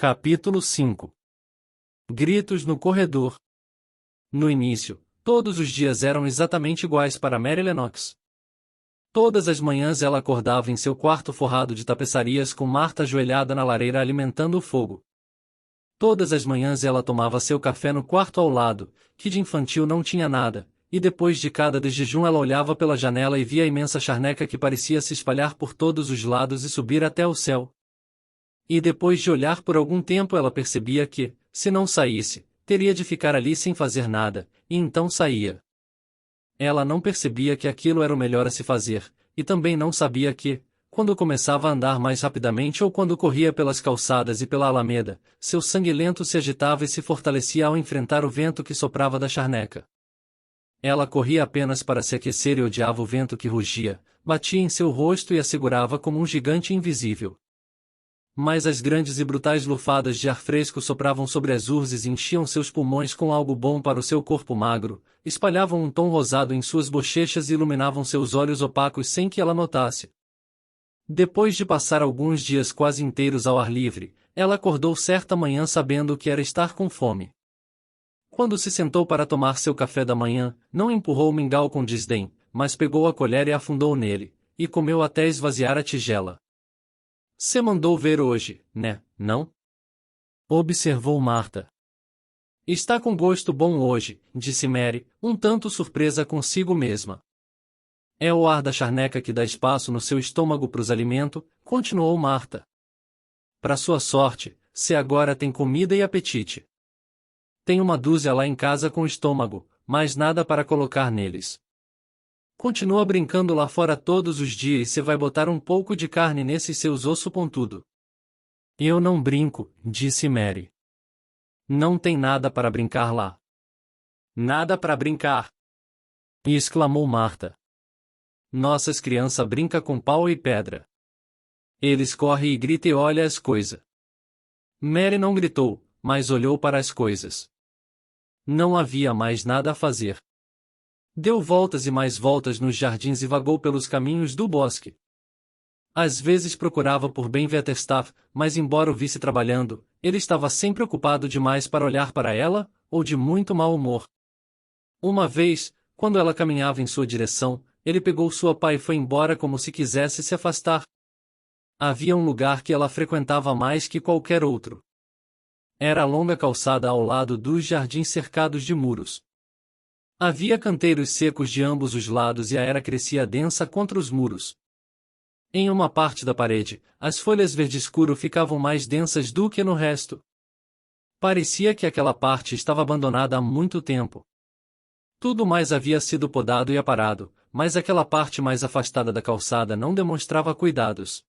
Capítulo 5. Gritos no corredor. No início, todos os dias eram exatamente iguais para Mary Lennox. Todas as manhãs ela acordava em seu quarto forrado de tapeçarias com Marta ajoelhada na lareira alimentando o fogo. Todas as manhãs ela tomava seu café no quarto ao lado, que de infantil não tinha nada, e depois de cada desjejum ela olhava pela janela e via a imensa charneca que parecia se espalhar por todos os lados e subir até o céu. E depois de olhar por algum tempo ela percebia que, se não saísse, teria de ficar ali sem fazer nada, e então saía. Ela não percebia que aquilo era o melhor a se fazer, e também não sabia que, quando começava a andar mais rapidamente ou quando corria pelas calçadas e pela alameda, seu sangue lento se agitava e se fortalecia ao enfrentar o vento que soprava da charneca. Ela corria apenas para se aquecer e odiava o vento que rugia, batia em seu rosto e a segurava como um gigante invisível. Mas as grandes e brutais lufadas de ar fresco sopravam sobre as urzes e enchiam seus pulmões com algo bom para o seu corpo magro, espalhavam um tom rosado em suas bochechas e iluminavam seus olhos opacos sem que ela notasse. Depois de passar alguns dias quase inteiros ao ar livre, ela acordou certa manhã sabendo o que era estar com fome. Quando se sentou para tomar seu café da manhã, não empurrou o mingau com desdém, mas pegou a colher e afundou nele, e comeu até esvaziar a tigela. Cê mandou ver hoje, né, não? Observou Marta. Está com gosto bom hoje, disse Mary, um tanto surpresa consigo mesma. É o ar da charneca que dá espaço no seu estômago para os alimentos, continuou Marta. Para sua sorte, cê agora tem comida e apetite. Tem uma dúzia lá em casa com estômago, mas nada para colocar neles. Continua brincando lá fora todos os dias e cê vai botar um pouco de carne nesses seus osso pontudo. Eu não brinco, disse Mary. Não tem nada para brincar lá. Nada para brincar! Exclamou Marta. Nossas crianças brincam com pau e pedra. Eles correm e gritam e olham as coisas. Mary não gritou, mas olhou para as coisas. Não havia mais nada a fazer. Deu voltas e mais voltas nos jardins e vagou pelos caminhos do bosque. Às vezes procurava por Ben Wettestaff, mas embora o visse trabalhando, ele estava sempre ocupado demais para olhar para ela, ou de muito mau humor. Uma vez, quando ela caminhava em sua direção, ele pegou sua pá e foi embora como se quisesse se afastar. Havia um lugar que ela frequentava mais que qualquer outro. Era a longa calçada ao lado dos jardins cercados de muros. Havia canteiros secos de ambos os lados e a era crescia densa contra os muros. Em uma parte da parede, as folhas verde escuro ficavam mais densas do que no resto. Parecia que aquela parte estava abandonada há muito tempo. Tudo mais havia sido podado e aparado, mas aquela parte mais afastada da calçada não demonstrava cuidados.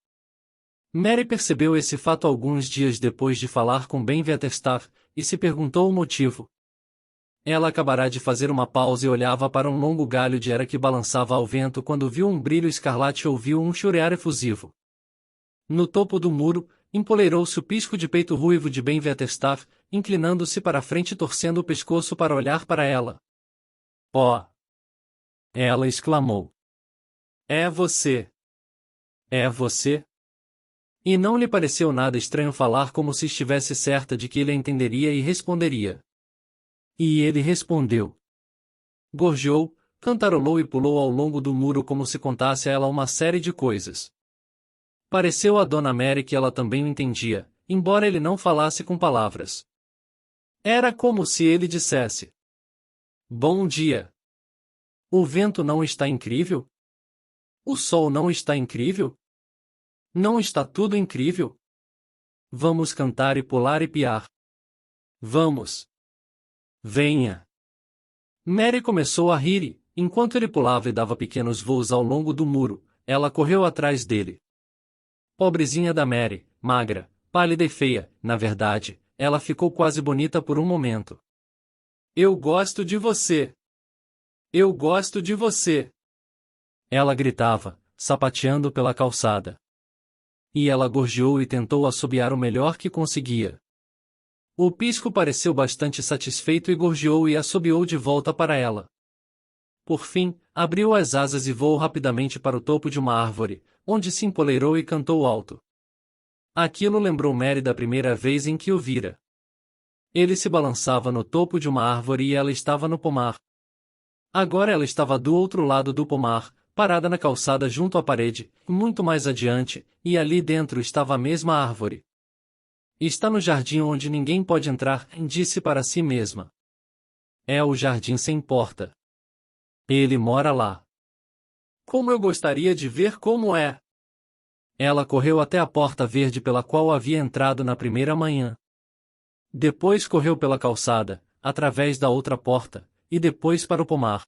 Mary percebeu esse fato alguns dias depois de falar com Ben Wettestaff, e se perguntou o motivo. Ela acabará de fazer uma pausa e olhava para um longo galho de era que balançava ao vento quando viu um brilho escarlate e ouviu um chorear efusivo. No topo do muro, empoleirou-se o pisco de peito ruivo de Ben Wettestaff, inclinando-se para a frente e torcendo o pescoço para olhar para ela. Oh! Ela exclamou. É você! É você? E não lhe pareceu nada estranho falar como se estivesse certa de que ele a entenderia e responderia. E ele respondeu. Gorjeou, cantarolou e pulou ao longo do muro como se contasse a ela uma série de coisas. Pareceu a Dona Mary que ela também o entendia, embora ele não falasse com palavras. Era como se ele dissesse. Bom dia! O vento não está incrível? O sol não está incrível? Não está tudo incrível? Vamos cantar e pular e piar. Vamos! Venha! Mary começou a rir e, enquanto ele pulava e dava pequenos voos ao longo do muro, ela correu atrás dele. Pobrezinha da Mary, magra, pálida e feia, na verdade, ela ficou quase bonita por um momento. Eu gosto de você! Eu gosto de você! Ela gritava, sapateando pela calçada. E ela gorjeou e tentou assobiar o melhor que conseguia. O pisco pareceu bastante satisfeito e gorjeou e assobiou de volta para ela. Por fim, abriu as asas e voou rapidamente para o topo de uma árvore, onde se empoleirou e cantou alto. Aquilo lembrou Mary da primeira vez em que o vira. Ele se balançava no topo de uma árvore e ela estava no pomar. Agora ela estava do outro lado do pomar, parada na calçada junto à parede, muito mais adiante, e ali dentro estava a mesma árvore. Está no jardim onde ninguém pode entrar, disse para si mesma. É o jardim sem porta. Ele mora lá. Como eu gostaria de ver como é! Ela correu até a porta verde pela qual havia entrado na primeira manhã. Depois correu pela calçada, através da outra porta, e depois para o pomar.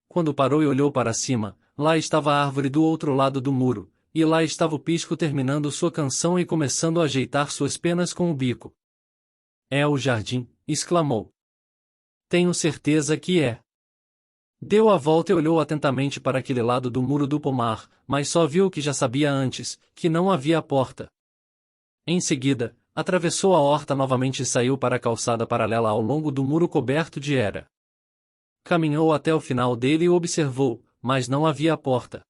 Quando parou e olhou para cima, lá estava a árvore do outro lado do muro, e lá estava o pisco terminando sua canção e começando a ajeitar suas penas com o bico. É o jardim, exclamou. Tenho certeza que é. Deu a volta e olhou atentamente para aquele lado do muro do pomar, mas só viu o que já sabia antes, que não havia porta. Em seguida, atravessou a horta novamente e saiu para a calçada paralela ao longo do muro coberto de era. Caminhou até o final dele e observou, mas não havia porta.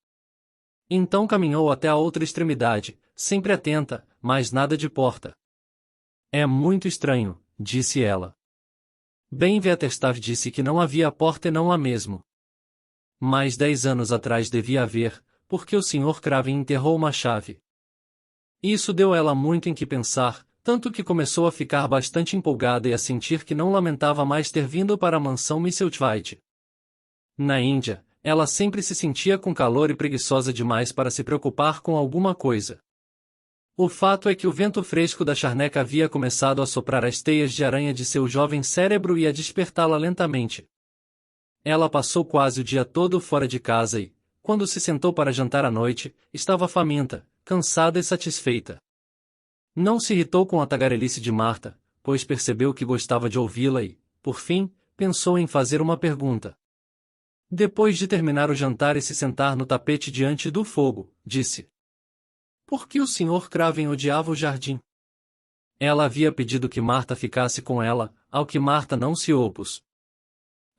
Então caminhou até a outra extremidade, sempre atenta, mas nada de porta. É muito estranho, disse ela. Ben Veterstaff disse que não havia porta e não há mesmo. Mas 10 anos atrás devia haver, porque o Sr. Craven enterrou uma chave. Isso deu a ela muito em que pensar, tanto que começou a ficar bastante empolgada e a sentir que não lamentava mais ter vindo para a mansão Misselthwaite. Na Índia, ela sempre se sentia com calor e preguiçosa demais para se preocupar com alguma coisa. O fato é que o vento fresco da charneca havia começado a soprar as teias de aranha de seu jovem cérebro e a despertá-la lentamente. Ela passou quase o dia todo fora de casa e, quando se sentou para jantar à noite, estava faminta, cansada e satisfeita. Não se irritou com a tagarelice de Marta, pois percebeu que gostava de ouvi-la e, por fim, pensou em fazer uma pergunta. Depois de terminar o jantar e se sentar no tapete diante do fogo, disse: Por que o Sr. Craven odiava o jardim? Ela havia pedido que Marta ficasse com ela, ao que Marta não se opôs.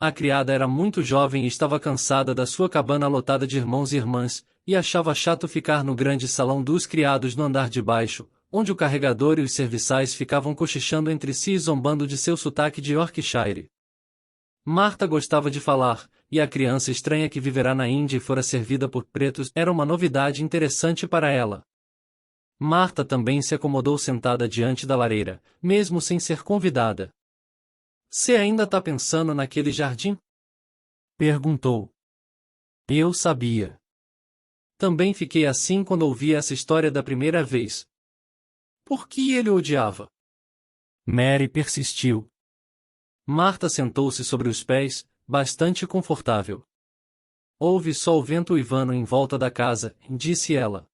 A criada era muito jovem e estava cansada da sua cabana lotada de irmãos e irmãs, e achava chato ficar no grande salão dos criados no andar de baixo, onde o carregador e os serviçais ficavam cochichando entre si e zombando de seu sotaque de Yorkshire. Marta gostava de falar, e a criança estranha que viverá na Índia e fora servida por pretos era uma novidade interessante para ela. Marta também se acomodou sentada diante da lareira, mesmo sem ser convidada. Você ainda tá pensando naquele jardim? Perguntou. Eu sabia. Também fiquei assim quando ouvi essa história da primeira vez. Por que ele o odiava? Mary persistiu. Marta sentou-se sobre os pés, bastante confortável. Ouve só o vento uivando em volta da casa, disse ela.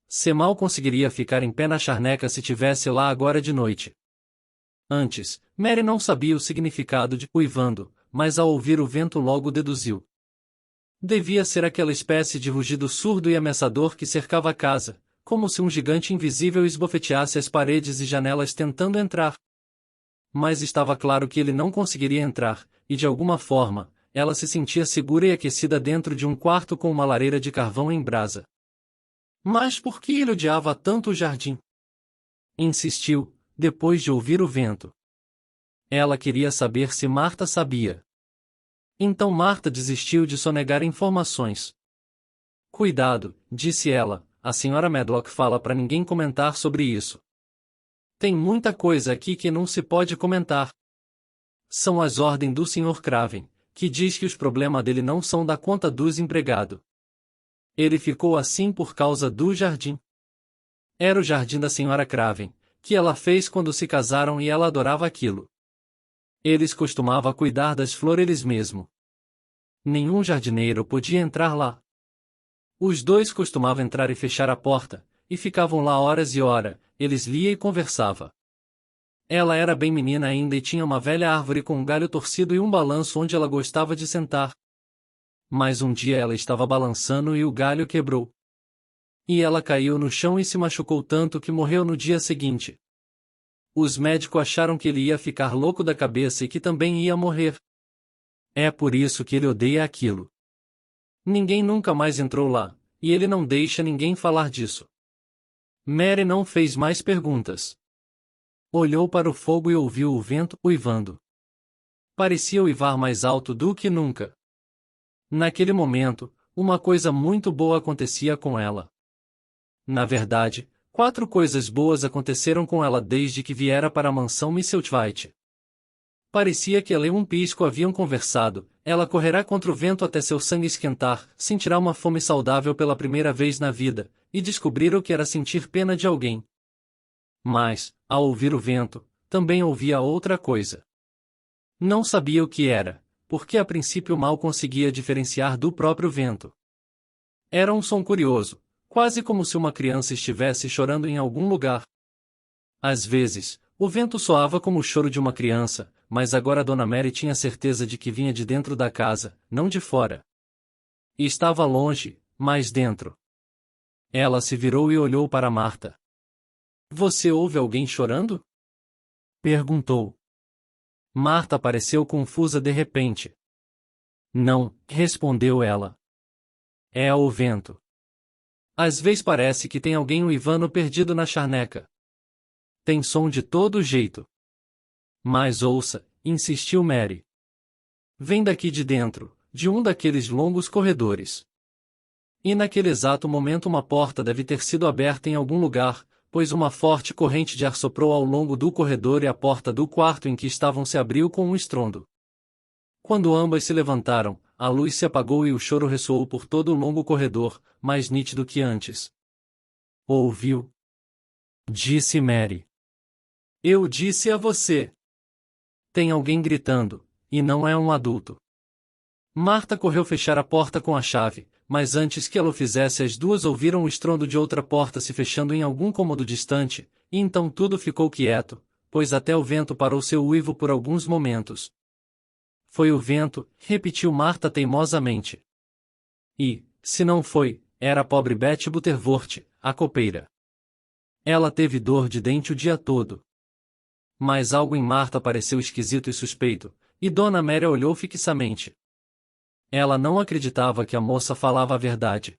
Você mal conseguiria ficar em pé na charneca se tivesse lá agora de noite. Antes, Mary não sabia o significado de uivando, mas ao ouvir o vento logo deduziu. Devia ser aquela espécie de rugido surdo e ameaçador que cercava a casa, como se um gigante invisível esbofeteasse as paredes e janelas tentando entrar. Mas estava claro que ele não conseguiria entrar, e de alguma forma, ela se sentia segura e aquecida dentro de um quarto com uma lareira de carvão em brasa. Mas por que ele odiava tanto o jardim? Insistiu, depois de ouvir o vento. Ela queria saber se Marta sabia. Então Marta desistiu de sonegar informações. Cuidado, disse ela, a Sra. Medlock fala para ninguém comentar sobre isso. Tem muita coisa aqui que não se pode comentar. São as ordens do Sr. Craven, que diz que os problemas dele não são da conta dos empregados. Ele ficou assim por causa do jardim. Era o jardim da Sra. Craven, que ela fez quando se casaram e ela adorava aquilo. Eles costumavam cuidar das flores eles mesmos. Nenhum jardineiro podia entrar lá. Os dois costumavam entrar e fechar a porta, e ficavam lá horas e horas, eles lia e conversava. Ela era bem menina ainda e tinha uma velha árvore com um galho torcido e um balanço onde ela gostava de sentar. Mas um dia ela estava balançando e o galho quebrou. E ela caiu no chão e se machucou tanto que morreu no dia seguinte. Os médicos acharam que ele ia ficar louco da cabeça e que também ia morrer. É por isso que ele odeia aquilo. Ninguém nunca mais entrou lá, e ele não deixa ninguém falar disso. Mary não fez mais perguntas. Olhou para o fogo e ouviu o vento uivando. Parecia uivar mais alto do que nunca. Naquele momento, uma coisa muito boa acontecia com ela. Na verdade, 4 coisas boas aconteceram com ela desde que viera para a mansão Misselthwaite. Parecia que ela e um pisco haviam conversado. Ela correrá contra o vento até seu sangue esquentar, sentirá uma fome saudável pela primeira vez na vida, e descobrir o que era sentir pena de alguém. Mas, ao ouvir o vento, também ouvia outra coisa. Não sabia o que era, porque a princípio mal conseguia diferenciar do próprio vento. Era um som curioso, quase como se uma criança estivesse chorando em algum lugar. Às vezes, o vento soava como o choro de uma criança, mas agora Dona Mary tinha certeza de que vinha de dentro da casa, não de fora. E estava longe, mas dentro. Ela se virou e olhou para Marta. Você ouve alguém chorando? Perguntou. Marta pareceu confusa de repente. Não, respondeu ela. É o vento. Às vezes parece que tem alguém uivando perdido na charneca. Tem som de todo jeito. Mas ouça, insistiu Mary. Vem daqui de dentro, de um daqueles longos corredores. E naquele exato momento uma porta deve ter sido aberta em algum lugar, pois uma forte corrente de ar soprou ao longo do corredor e a porta do quarto em que estavam se abriu com um estrondo. Quando ambas se levantaram, a luz se apagou e o choro ressoou por todo o longo corredor, mais nítido que antes. Ouviu? Disse Mary. Eu disse a você. Tem alguém gritando, e não é um adulto. Marta correu fechar a porta com a chave, mas antes que ela o fizesse as duas ouviram o estrondo de outra porta se fechando em algum cômodo distante, e então tudo ficou quieto, pois até o vento parou seu uivo por alguns momentos. Foi o vento, repetiu Marta teimosamente. E, se não foi, era a pobre Betty Butterworth, a copeira. Ela teve dor de dente o dia todo. Mas algo em Marta pareceu esquisito e suspeito, e Dona Mary olhou fixamente. Ela não acreditava que a moça falava a verdade.